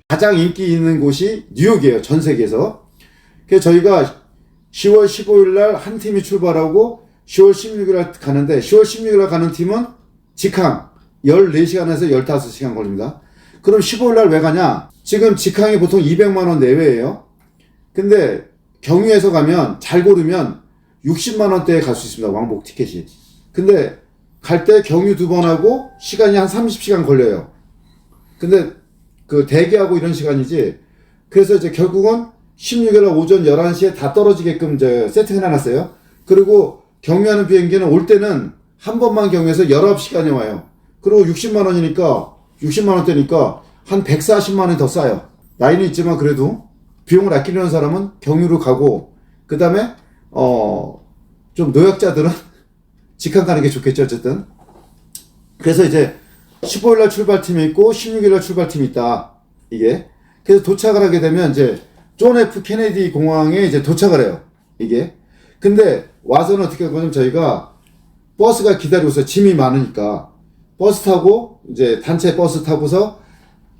가장 인기 있는 곳이 뉴욕이에요. 전 세계에서. 그래서 저희가 10월 15일 날 한 팀이 출발하고 10월 16일 날 가는데 10월 16일 날 가는 팀은 직항 14시간에서 15시간 걸립니다. 그럼 15일 날 왜 가냐? 지금 직항이 보통 200만 원 내외예요. 근데 경유해서 가면 잘 고르면 60만 원대에 갈 수 있습니다. 왕복 티켓이. 근데 갈 때 경유 2번 하고 시간이 한 30시간 걸려요. 근데 그 대기하고 이런 시간이지. 그래서 이제 결국은 16일 날 오전 11시에 다 떨어지게끔 이제 세팅을 해놨어요. 그리고 경유하는 비행기는 올 때는 한 번만 경유해서 19시간에 와요. 그리고 60만 원이니까 60만 원대니까 한 140만 원이 더 싸요. 나이는 있지만 그래도 비용을 아끼려는 사람은 경유로 가고, 그 다음에 좀 노약자들은 직항 가는 게 좋겠죠. 어쨌든 그래서 이제 15일 날 출발팀이 있고 16일 날 출발팀이 있다. 이게 그래서 도착을 하게 되면 이제 존 F 케네디 공항에 이제 도착을 해요. 이게 근데 와서는 어떻게 하냐면 저희가 버스가 기다리고 있어요. 짐이 많으니까 버스 타고 이제 단체 버스 타고서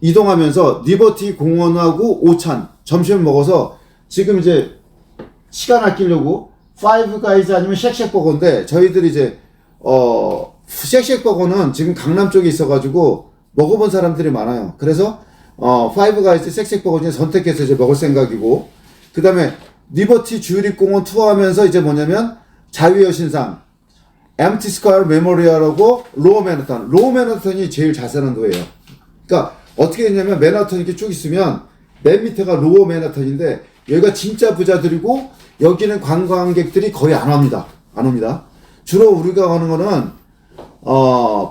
이동하면서 리버티 공원하고 오찬 점심을 먹어서 지금 이제 시간 아끼려고 파이브 가이즈 아니면 쉑쉑버거인데 저희들이 이제 쉑쉑버거는 지금 강남 쪽에 있어가지고 먹어본 사람들이 많아요. 그래서 파이브 가이즈 쉑쉑버거 중에 선택해서 이제 먹을 생각이고, 그 다음에 리버티 주립공원 투어하면서 이제 뭐냐면 자유여신상, 엠티 스퀘어 메모리얼하고 로어 맨하탄. 로어 맨하탄이 제일 잘 사는 도예요. 그러니까 어떻게 했냐면 맨하탄 이렇게 쭉 있으면 맨 밑에가 로어 맨하탄인데 여기가 진짜 부자들이고 여기는 관광객들이 거의 안 옵니다. 안 옵니다. 주로 우리가 가는 거는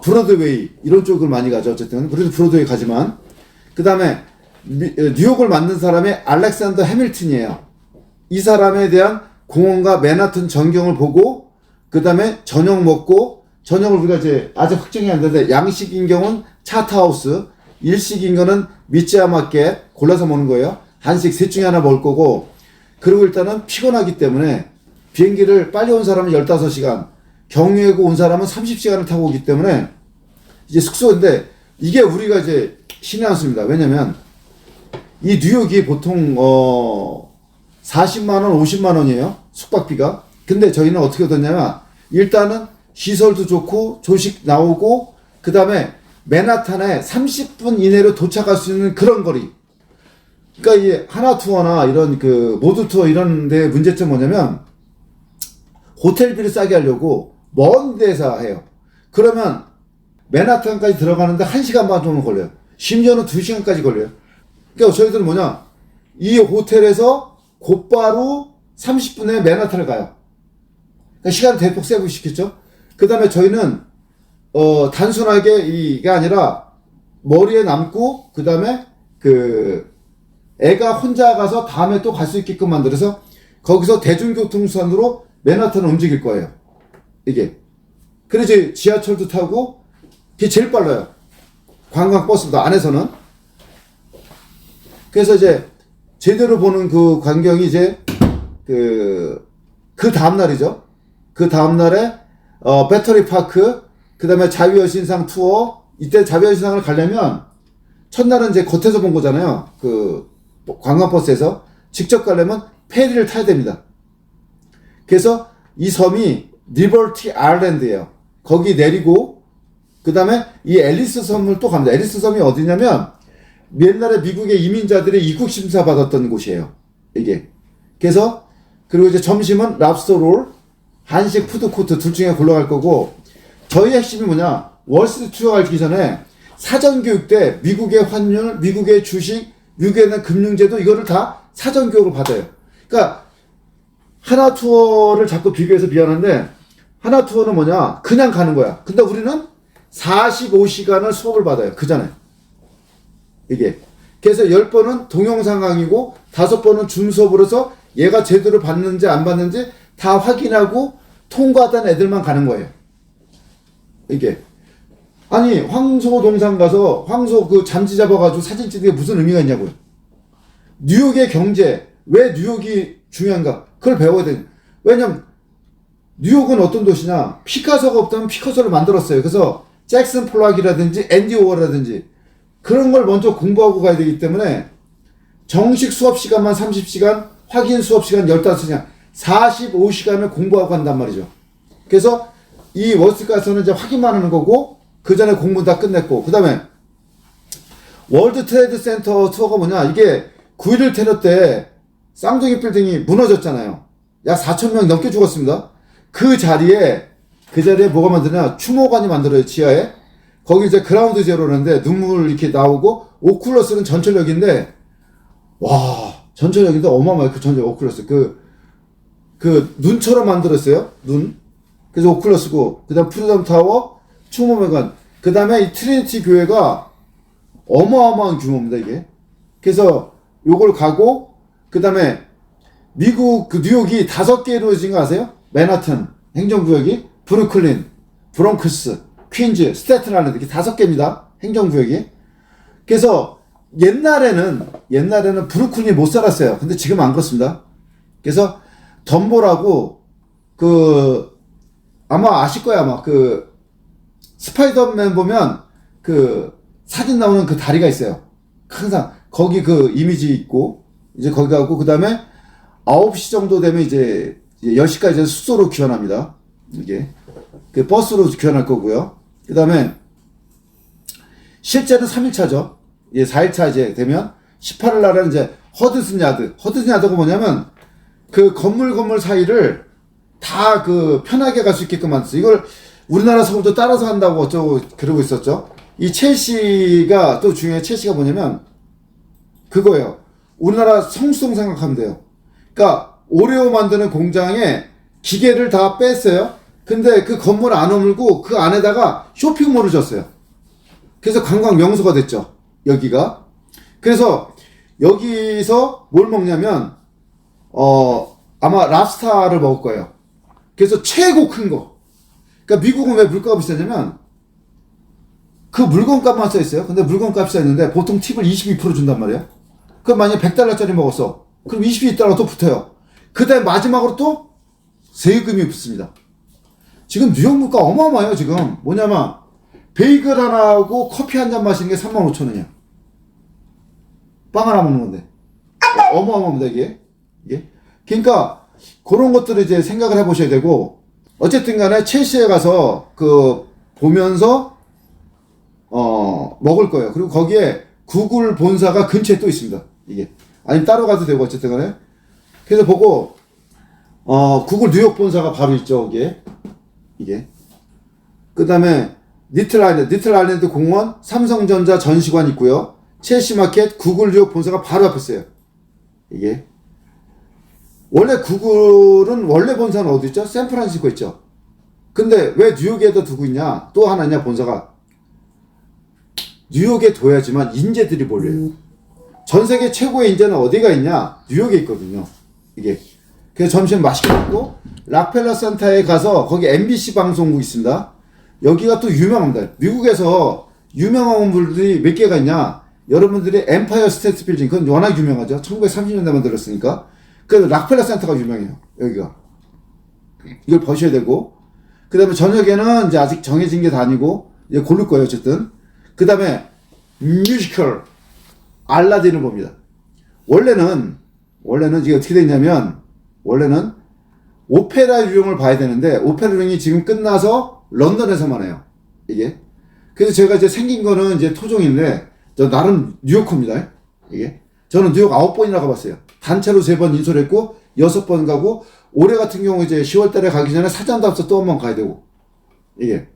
브로드웨이 이런 쪽을 많이 가죠. 어쨌든 우리도 브로드웨이 가지만, 그 다음에 뉴욕을 만든 사람이 알렉산더 해밀턴이에요. 이 사람에 대한 공원과 맨하튼 전경을 보고 그 다음에 저녁 먹고, 저녁을 우리가 이제 아직 확정이 안 되는데 양식인 경우는 차트하우스, 일식인 거는 미츠야 마켓 골라서 먹는 거예요. 한식 셋 중에 하나 먹을 거고, 그리고 일단은 피곤하기 때문에 비행기를 빨리 온 사람은 15시간, 경유하고 온 사람은 30시간을 타고 오기 때문에 이제 숙소인데 이게 우리가 이제 신의 한 수입니다. 왜냐면 이 뉴욕이 보통 40만 원, 50만 원이에요. 숙박비가. 근데 저희는 어떻게 얻었냐면 일단은 시설도 좋고 조식 나오고 그 다음에 맨하탄에 30분 이내로 도착할 수 있는 그런 거리. 그러니까 이 하나 투어나 이런 그 모두 투어 이런 데 문제점 뭐냐면 호텔비를 싸게 하려고 먼 데서 해요. 그러면 맨하탄까지 들어가는데 1시간 반 정도 걸려요. 심지어는 2시간까지 걸려요. 그러니까 저희들은 뭐냐, 이 호텔에서 곧바로 30분에 맨하탄을 가요. 그러니까 시간을 대폭 세이브시켰죠. 그 다음에 저희는 단순하게 이게 아니라 머리에 남고 그 다음에 그 애가 혼자 가서 다음에 또 갈 수 있게끔 만들어서 거기서 대중교통수단으로 맨하탄을 움직일 거예요. 이게. 그래서 지하철도 타고 그게 제일 빨라요. 관광버스보다 안에서는. 그래서 이제 제대로 보는 그 광경이 이제 그 다음날이죠. 그 다음날에 배터리 파크, 그 다음에 자유여신상 투어. 이때 자유여신상을 가려면 첫날은 이제 겉에서 본 거잖아요. 그 관광버스에서. 직접 가려면 페리를 타야 됩니다. 그래서 이 섬이 리버티 아일랜드예요. 거기 내리고 그 다음에 이 앨리스 섬을 또 갑니다. 앨리스 섬이 어디냐면 옛날에 미국의 이민자들이 입국 심사 받았던 곳이에요. 이게. 그래서 그리고 이제 점심은 랍스터 롤, 한식 푸드코트 둘 중에 골라갈 거고, 저희 핵심이 뭐냐, 월스트리트 투어 가기 전에 사전교육 때 미국의 환율, 미국의 주식, 미국에 있는 금융제도 이거를 다 사전교육을 받아요. 그러니까 하나 투어를 자꾸 비교해서 미안한데 하나 투어는 뭐냐, 그냥 가는 거야. 근데 우리는 45시간을 수업을 받아요. 그 전에. 이게. 그래서 10번은 동영상 강의고 5번은 줌 수업을 해서 얘가 제대로 받는지 안 받는지 다 확인하고 통과한 애들만 가는 거예요. 이게. 아니, 황소 동산 가서 황소 그 잠지 잡아가지고 사진 찍는 게 무슨 의미가 있냐고요. 뉴욕의 경제, 왜 뉴욕이 중요한가? 그걸 배워야 돼. 왜냐면 뉴욕은 어떤 도시냐, 피카소가 없다면 피카소를 만들었어요. 그래서 잭슨 폴락이라든지 앤디 오어라든지 그런 걸 먼저 공부하고 가야 되기 때문에 정식 수업 시간만 30시간, 확인 수업 시간 15시간, 45시간을 공부하고 간단 말이죠. 그래서 이 월스트가서는 이제 확인만 하는 거고, 그 전에 공부 다 끝냈고, 그 다음에 월드 트레이드 센터 투어가 뭐냐, 이게 9.11 테러 때 쌍둥이 빌딩이 무너졌잖아요. 약 4,000명 넘게 죽었습니다. 그 자리에 뭐가 만드냐, 추모관이 만들어요, 지하에. 거기 이제 그라운드 제로라는데 눈물 이렇게 나오고, 오큘러스는 전철역인데, 와, 전철역인데 어마어마해, 그 전철 오큘러스. 눈처럼 만들었어요, 눈. 그래서 오큘러스고, 그 다음 프리덤 타워, 추모관, 그 다음에 이 트리니티 교회가 어마어마한 규모입니다, 이게. 그래서 요걸 가고, 그 다음에 미국 그 뉴욕이 5개로 이루어진 거 아세요? 맨하튼 행정구역이, 브루클린, 브롱크스, 퀸즈, 스태튼 아일랜드, 이렇게 5개입니다. 행정구역이. 그래서 옛날에는 브루클린이 못 살았어요. 근데 지금 안 그렇습니다. 그래서 덤보라고 아마 아실 거야. 아마 스파이더맨 보면 사진 나오는 그 다리가 있어요. 항상 거기 이미지 있고, 이제 거기 가고, 그 다음에 9시 정도 되면 이제 10시까지 숙소로 귀환합니다. 이게 버스로 귀환할 거고요. 그 다음에 실제는 3일차죠. 4일차 이제 되면 18일 날은 이제 허드슨 야드가 뭐냐면 건물 사이를 다 편하게 갈 수 있게끔 만들었어요. 이걸 우리나라 서울도 따라서 한다고 어쩌고 그러고 있었죠. 이 첼시가 또 중요해. 첼시가 뭐냐면 그거예요. 우리나라 성수동 생각하면 돼요. 그러니까 오레오 만드는 공장에 기계를 다 뺐어요. 근데 그 건물 안 허물고 그 안에다가 쇼핑몰을 졌어요. 그래서 관광 명소가 됐죠, 여기가. 그래서 여기서 뭘 먹냐면 아마 랍스타를 먹을 거예요. 그래서 최고 큰 거. 그러니까 미국은 왜 물가가 비싸냐면 그 물건값만 써 있어요. 근데 물건값이 써 있는데 보통 팁을 22% 준단 말이에요. 그럼 만약에 $100짜리 먹었어. 그럼 22달러 또 붙어요. 그 다음에 마지막으로 또 세금이 붙습니다. 지금 뉴욕 물가 어마어마해요, 지금. 뭐냐면 베이글 하나하고 커피 한 잔 마시는 게 35,000원이야. 빵 하나 먹는 건데. 어마어마합니다, 이게. 그러니까 그런 것들을 이제 생각을 해보셔야 되고, 어쨌든 간에 첼시에 가서 보면서 먹을 거예요. 그리고 거기에 구글 본사가 근처에 또 있습니다, 이게. 아니면 따로 가도 되고, 어쨌든 간에. 그래서 보고 구글 뉴욕 본사가 바로 있죠, 이게. 그 다음에 리틀 아일랜드 공원, 삼성전자 전시관 있고요. 첼시 마켓, 구글 뉴욕 본사가 바로 앞에 있어요, 이게. 원래 구글은 원래 본사는 어디 있죠? 샌프란시스코 있죠. 근데 왜 뉴욕에다 두고 있냐? 또 하나 있냐, 본사가. 뉴욕에 둬야지만 인재들이 몰려요. 전 세계 최고의 인재는 어디가 있냐? 뉴욕에 있거든요, 이게. 그래서 점심 맛있게 먹고, 락펠러 센터에 가서 거기 MBC 방송국 있습니다. 여기가 또 유명합니다. 미국에서 유명한 분들이 몇 개가 있냐? 여러분들이 엠파이어 스테이트 빌딩, 그건 워낙 유명하죠. 1930년대 만들었으니까. 그래서 락펠러 센터가 유명해요, 여기가. 이걸 보셔야 되고, 그 다음에 저녁에는 이제 아직 정해진 게 다 아니고, 이제 고를 거예요, 어쨌든. 그 다음에 뮤지컬, 알라딘을 봅니다. 원래는 이게 어떻게 됐냐면, 원래는 오페라 유형을 봐야 되는데, 오페라 유형이 지금 끝나서 런던에서만 해요, 이게. 그래서 제가 이제 생긴 거는 이제 토종인데, 저 나름 뉴요커입니다, 이게. 저는 뉴욕 9번이나 가봤어요. 단체로 3번 인솔했고, 6번 가고, 올해 같은 경우 이제 10월 달에 가기 전에 사전도 앞서 또 한 번 가야 되고, 이게.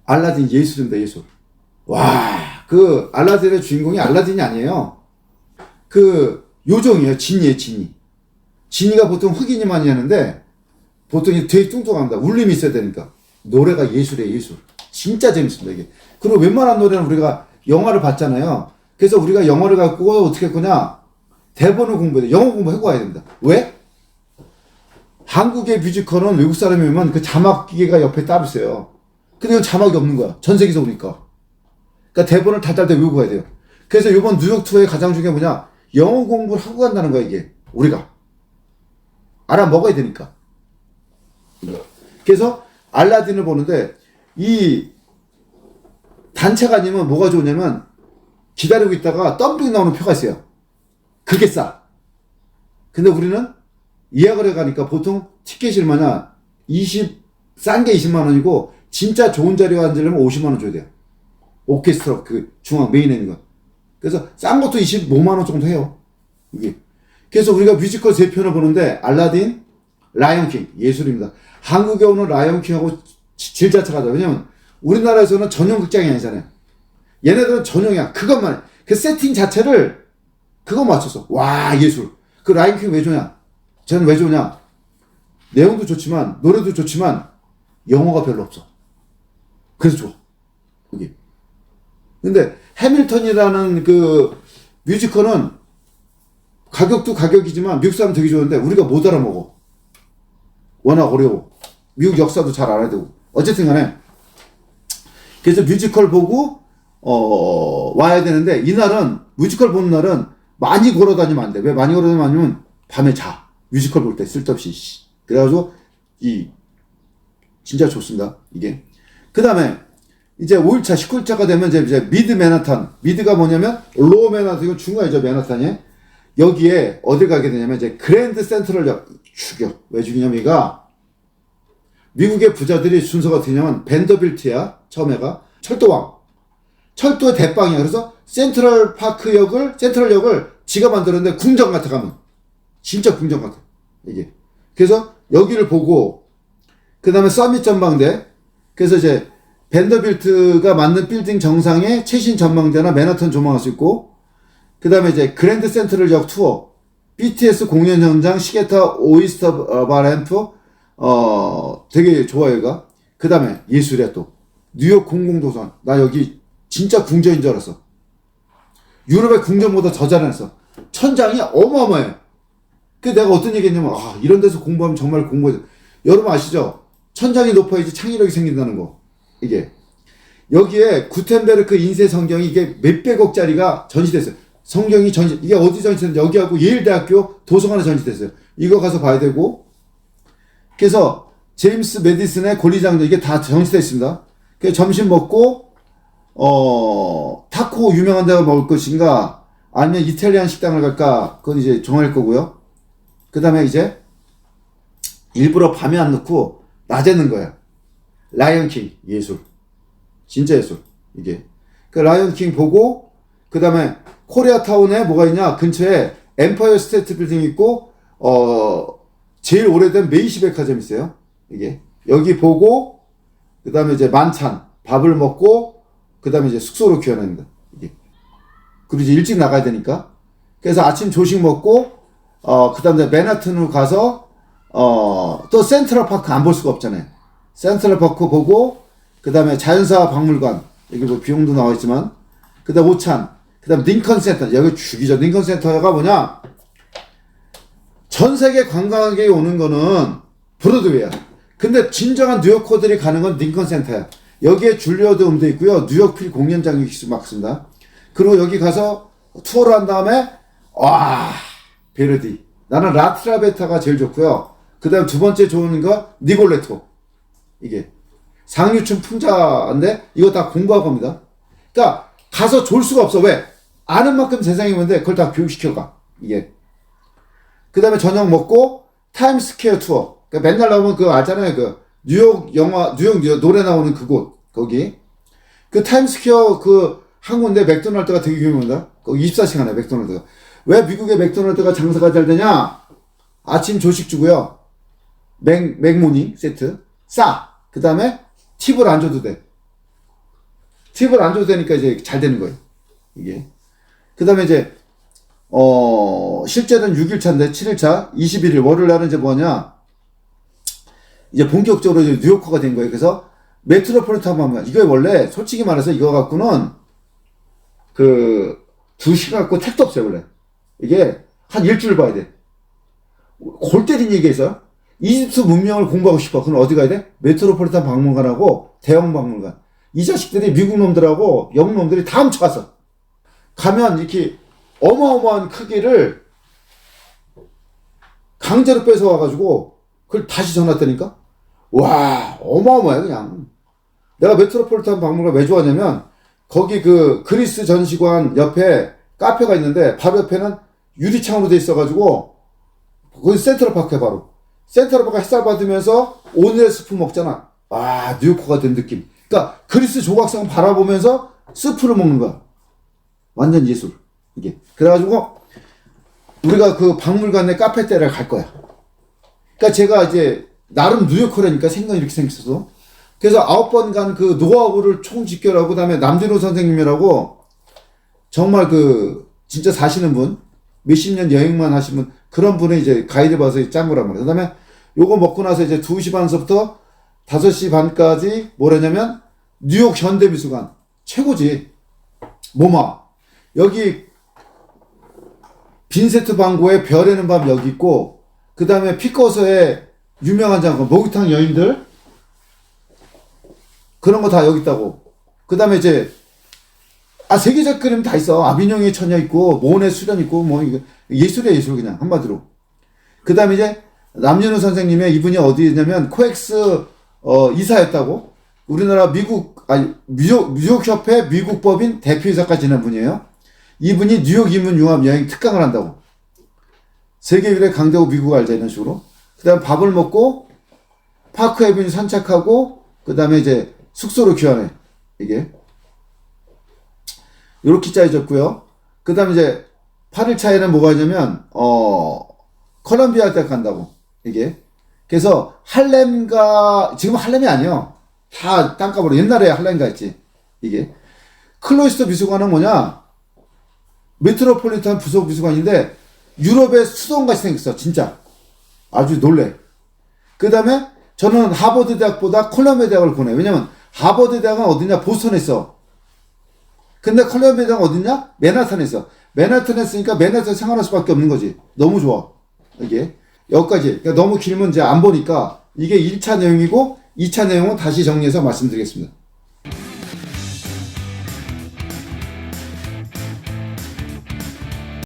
알라딘 예술입니다, 예술. 와, 알라딘의 주인공이 알라딘이 아니에요. 요정이에요, 지니에요, 지니. 지니가 보통 흑인이 많이 하는데, 보통 되게 뚱뚱합니다. 울림이 있어야 되니까. 노래가 예술이에요, 예술. 진짜 재밌습니다, 이게. 그리고 웬만한 노래는 우리가 영화를 봤잖아요. 그래서 우리가 영어를 갖고 어떻게 했거냐? 대본을 공부해야 돼. 영어 공부하고 와야 됩니다. 왜? 한국의 뮤지컬은 외국 사람이 오면 그 자막 기계가 옆에 따로 있어요. 근데 이건 자막이 없는 거야, 전 세계에서 오니까. 그러니까 대본을 달달 외우고 가야 돼요. 그래서 이번 뉴욕 투어의 가장 중요한 게 뭐냐? 영어 공부를 하고 간다는 거야, 이게. 우리가. 알아 먹어야 되니까. 그래서 알라딘을 보는데, 단체가 아니면 뭐가 좋냐면 기다리고 있다가 덤핑 나오는 표가 있어요. 그게 싸. 근데 우리는 예약을 해가니까 보통 티켓이 얼마냐? 싼 게 20만 원이고 진짜 좋은 자리에 앉으려면 50만 원 줘야 돼요. 오케스트라 그 중앙 메인에 있는 거. 그래서 싼 것도 25만 원 정도 해요. 이게. 그래서 우리가 뮤지컬 3편을 보는데 알라딘, 라이언킹 예술입니다. 한국에 오는 라이언킹하고 질자차가 다. 왜냐면 우리나라에서는 전용 극장이 아니잖아요. 얘네들은 전용이야. 그것만 해. 그 세팅 자체를 그거 맞췄어. 와 예술. 그 라이언킹 왜 좋냐? 저는 왜 좋냐? 내용도 좋지만 노래도 좋지만 영어가 별로 없어. 그래서 좋아. 그게. 근데 해밀턴이라는 그 뮤지컬은 가격도 가격이지만 미국 사람 되게 좋은데 우리가 못 알아먹어. 워낙 어려워. 미국 역사도 잘 알아야 되고. 어쨌든 간에 그래서 뮤지컬 보고 와야 되는데 이날은 뮤지컬 보는 날은 많이 걸어다니면 안 돼. 왜 많이 걸어다니면 밤에 자. 뮤지컬 볼 때 쓸데없이. 그래가지고 진짜 좋습니다. 이게. 그 다음에 이제 5일차 19일차가 되면 이제 미드 맨하탄. 미드가 뭐냐면 로어 맨하탄. 이거 중간이죠. 맨하탄이. 여기에 어딜 가게 되냐면 이제 그랜드 센트럴역 죽여. 왜 죽이냐면 얘가 미국의 부자들이 순서가 어떻게 냐면 벤더빌트야. 처음에가 철도왕. 철도의 대빵이야. 그래서 센트럴역을 지가 만들었는데 궁전 같아 가면. 진짜 궁전 같아. 이게. 그래서 여기를 보고 그 다음에 서밋 전망대. 그래서 이제 벤더빌트가 만든 빌딩 정상에 최신 전망대나 맨하탄 조망할 수 있고 그 다음에 이제 그랜드 센트럴역 투어, BTS 공연 현장, 시계타, 오이스터 바 램프, 되게 좋아요, 얘가. 그 다음에 예술이야, 또. 뉴욕 공공도서관. 나 여기 진짜 궁전인 줄 알았어. 유럽의 궁전보다 더 잘해놨어. 천장이 어마어마해. 그래서 내가 어떤 얘기 했냐면, 이런 데서 공부하면 정말 공부해. 여러분 아시죠? 천장이 높아야지 창의력이 생긴다는 거. 이게. 여기에 구텐베르크 인쇄 성경이 이게 몇백억짜리가 전시됐어요. 성경이 이게 어디 전시됐는지 여기하고 예일대학교 도서관에 전시됐어요. 이거 가서 봐야 되고. 그래서 제임스 메디슨의 권리장전 이게 다 전시되어 있습니다. 그래서 점심 먹고 타코 유명한 데가 먹을 것인가 아니면 이탈리안 식당을 갈까 그건 이제 정할 거고요. 그 다음에 이제 일부러 밤에 안 넣고 낮에 넣은 거야. 라이언킹 예술. 진짜 예술. 이게. 그 라이언킹 보고 그 다음에 코리아타운에 뭐가 있냐 근처에 엠파이어 스테이트 빌딩 있고 제일 오래된 메이시 백화점 있어요. 이게 여기 보고 그 다음에 이제 만찬 밥을 먹고 그 다음에 이제 숙소로 귀환합니다. 이게 그리고 이제 일찍 나가야 되니까 그래서 아침 조식 먹고 그 다음에 맨하튼으로 가서 또 센트럴파크 안 볼 수가 없잖아요. 센트럴파크 보고 그 다음에 자연사 박물관 여기 뭐 비용도 나와 있지만 그 다음 오찬 그 다음 링컨 센터. 여기 죽이죠. 링컨 센터가 뭐냐? 전 세계 관광객이 오는 거는 브로드웨이야. 근데 진정한 뉴요커들이 가는 건 링컨 센터야. 여기에 줄리어드 음대 있고요. 뉴욕필 공연장이 막습니다. 그리고 여기 가서 투어를 한 다음에 베르디. 나는 라트라베타가 제일 좋고요. 그 다음 두 번째 좋은 거 니골레토. 이게 상류층 풍자인데 이거 다 공부할 겁니다. 그러니까 가서 졸 수가 없어. 왜? 아는 만큼 세상에 있는데 그걸 다 교육시켜가. 이게. 그 다음에 저녁 먹고 타임스퀘어 투어. 그러니까 맨날 나오면 그거 알잖아요. 그 뉴욕 노래 나오는 그곳. 거기. 그 타임스퀘어 한 군데 맥도날드가 되게 유명합니다. 거기 24시간에 맥도날드가. 왜 미국의 맥도날드가 장사가 잘 되냐? 아침 조식 주고요. 맥모닝 세트. 싸. 그 다음에 팁을 안 줘도 돼. 팁을 안 줘도 되니까 이제 잘 되는 거예요. 이게. 그 다음에 이제, 실제는 6일차인데 7일차, 21일, 월요일 날은 이제 뭐냐. 이제 본격적으로 이제 뉴요커가 된 거예요. 그래서 메트로폴리탄 박물관. 이거 원래 솔직히 말해서 이거 갖고는 2시간 갖고 택도 없어요, 원래. 이게 한 일주일 봐야 돼. 골 때린 얘기가 있어요. 이집트 문명을 공부하고 싶어. 그럼 어디 가야 돼? 메트로폴리탄 박물관하고 대형 박물관. 이 자식들이 미국 놈들하고 영국 놈들이 다 훔쳐갔어. 가면 이렇게 어마어마한 크기를 강제로 뺏어와가지고 그걸 다시 전화했다니까? 와, 어마어마해, 그냥. 내가 메트로폴리탄 박물관 왜 좋아하냐면 거기 그 그리스 전시관 옆에 카페가 있는데 바로 옆에는 유리창으로 돼 있어가지고 거기 센트럴파크에 바로 센트럴파크 햇살 받으면서 오늘의 스프 먹잖아. 아 뉴요커가 된 느낌. 그러니까 그리스 조각상 바라보면서 스프를 먹는 거야. 완전 예술 이게. 그래가지고 우리가 그 박물관에 카페 때를 갈 거야. 그러니까 제가 이제 나름 뉴요커라니까 생각이 이렇게 생겼어. 그래서 9번 간 그 노하우를 총집결하고 그다음에 남진호 선생님이라고 정말 그 진짜 사시는 분 몇십 년 여행만 하신 분 그런 분이 이제 가이드 봐서 짠 거란 말이야. 그다음에 요거 먹고 나서 이제 2시 반서부터 5시 반까지 뭐라냐면 뉴욕 현대미술관 최고지. 모마 여기 빈센트 반 고의 별에는 밤 여기 있고 그다음에 피카소의 유명한 장관 목욕탕 여인들 그런 거 다 여기 있다고. 그 다음에 이제, 세계적 그림 다 있어. 아비뇽의 처녀 있고, 모네 수련 있고, 뭐, 이거, 예술이야, 예술, 그냥, 한마디로. 그 다음에 이제, 남윤우 선생님의 이분이 어디냐면, 코엑스, 이사였다고. 우리나라 뉴욕협회 미국법인 대표이사까지 지낸 분이에요. 이분이 뉴욕 인문 융합 여행 특강을 한다고. 세계 유례 강대국 미국 알자, 이런 식으로. 그 다음에 밥을 먹고, 파크 에비뉴 산책하고, 그 다음에 이제, 숙소로 귀환해. 이게. 요렇게 짜여졌고요. 그 다음에 이제 8일차에는 뭐가 있냐면 컬럼비아 대학 간다고. 이게. 그래서 할렘가 지금 할렘이 아니에요. 다 땅값으로 옛날에 할렘가 있지. 이게. 클로이스터 미술관은 뭐냐? 메트로폴리탄 부속 미술관인데 유럽의 수도원같이 생겼어. 진짜. 아주 놀래. 그 다음에 저는 하버드 대학보다 콜럼비아 대학을 보내. 왜냐면 하버드 대학은 어디냐? 보스턴에 있어. 근데 콜럼비아 대학은 어디냐? 맨하탄에 있어. 맨하탄에 있으니까 맨하탄에 생활할 수밖에 없는 거지. 너무 좋아. 이게. 여기까지. 그러니까 너무 길면 이제 안 보니까 이게 1차 내용이고 2차 내용은 다시 정리해서 말씀드리겠습니다.